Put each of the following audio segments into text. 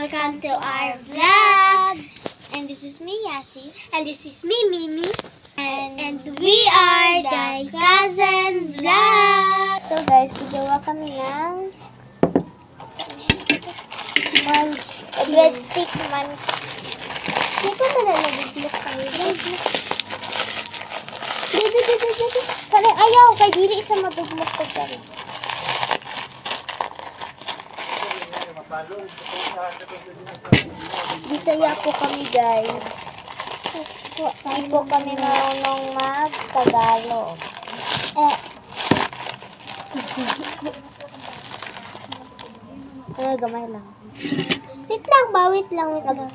welcome to our vlog. And this is me, Yasi. And this is me, Mimi. And we are the Cousin Vlog. So guys, gagawa kami ng munch, breadstick munch. Hindi ko na nalagiglook kayo. Baby. Ayaw, kay dili siya maduglok ko dyan. Bisaya po kami guys. Hindi po kami marunong mag-Tagalog. Gamay lang. Wait lang.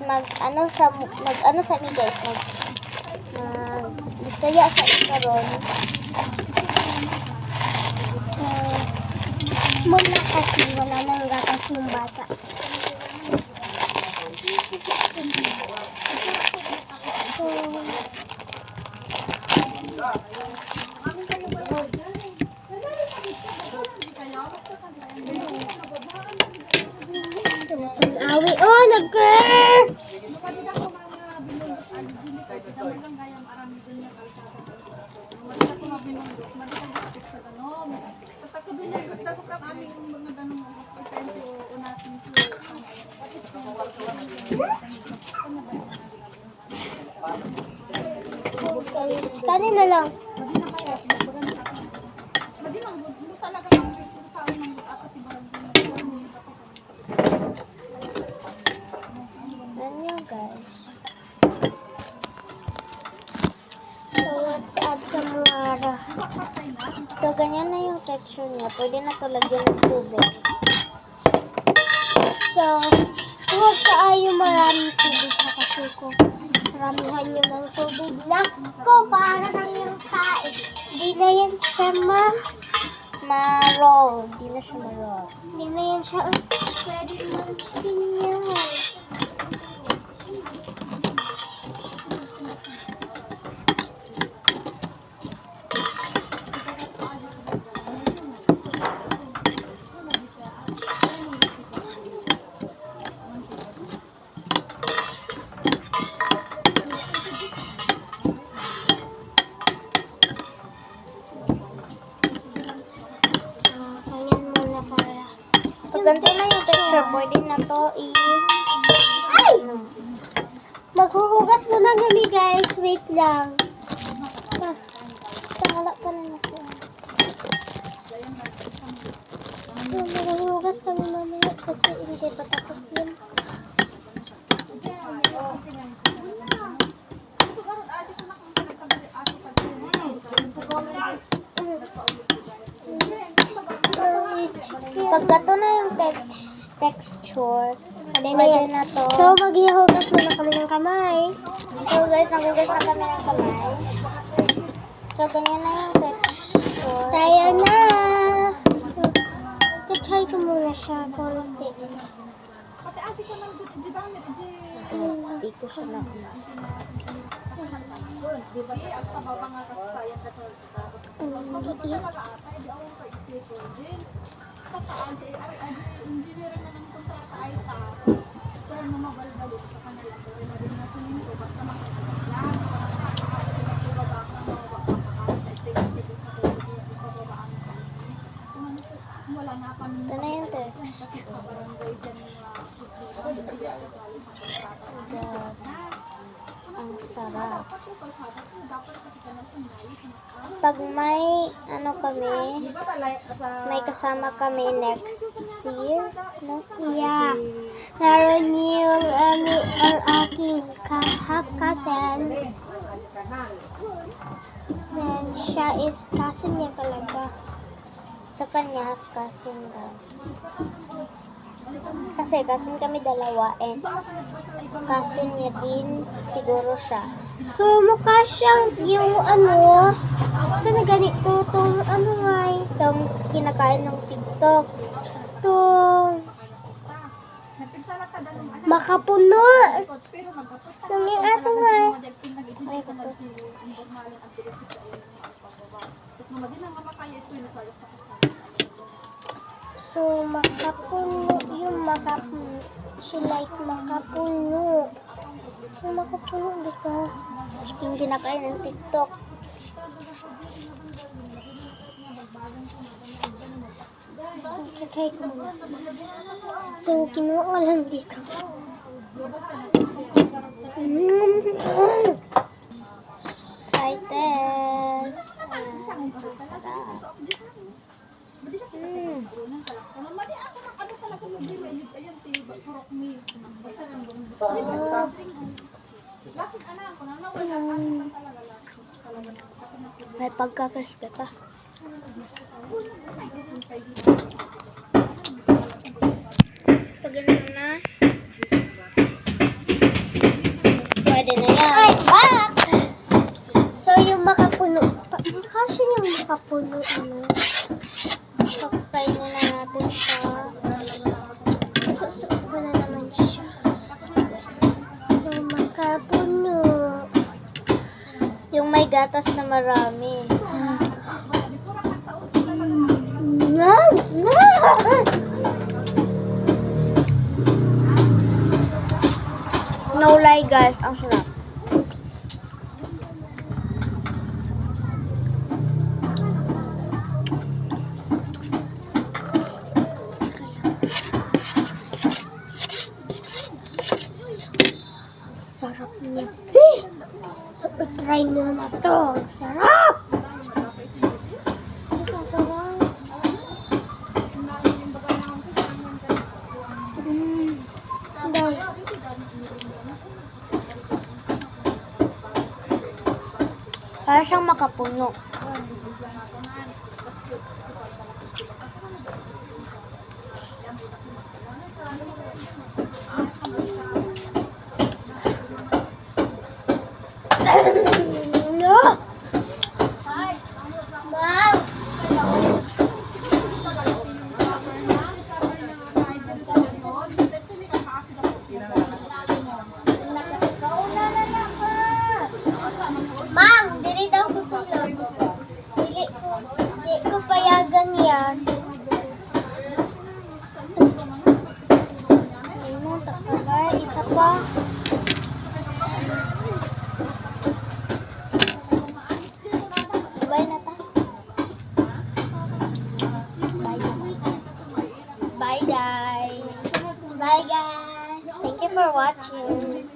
Mag-ano sa mi guys. Bisaya sa ikaron. Muna kasi wala nang gatas ng bata. Awi, nag-girl! Kanin na lang. Ano guys? So let's add some water. So ganyan na yung texture niya. Pwede na ito lagyan ng tubig. So huwag kaayo maraming tubig sa kasuko. Maramihan nyo ng tubig na ko para lang yung kain. Di na yan siya ma-roll. Di na yan siya pwede munchkin yan. Ganito na yung texture, pwede na to maghuhugas muna kami guys, wait lang. Wala pa na natin. Maghuhugas kami mamaya kasi hindi pa tapos yun. Pag gato na yung texture, pwede na to. So, maghihugas muna kami ng kamay. So, guys, nagugas na kami ng kamay. So, ganyan na yung texture. Tayo na! Try ko muna siya, konti. Hindi ko siya na. Ito na yung text. Ang sarap. Pag may may kasama kami next year, no? Yeah. Meron yung ang aking half cousin. And siya is cousin niya talaga. Sa kanya, half cousin daw. Kasi cousin kami dalawa and cousin niya din siguro siya. So mukha siyang yung sana ganito itong itong kinakain ng TikTok. Itong makapuno. Itong yung ato nga. Ay, ito. So, makapuno yung makapuno. She like makapuno. So, makapuno dito. Yung kinakain ng TikTok. So, try ko muna. So, kinuha lang dito. Try test. Sarap. May pagkakaspe pa. Pag ganun na, pwede na yan. Ay, back! So, yung makapuno. Kasi yung makapuno, Sakay na natin sa... Susok ko na naman siya. Yung makapuno. Yung may gatas na marami. No lie guys, ang sarap. Sarap niya. So, try nyo na to. Sarap! Sasarap. Para siyang makapuno. No! Mom! Mang, dili daw ko tulog. Dili ko payagan yas. Ayun, takabay. Isa pa. Bye na ta. Bye guys. Bye guys. Thank you for watching.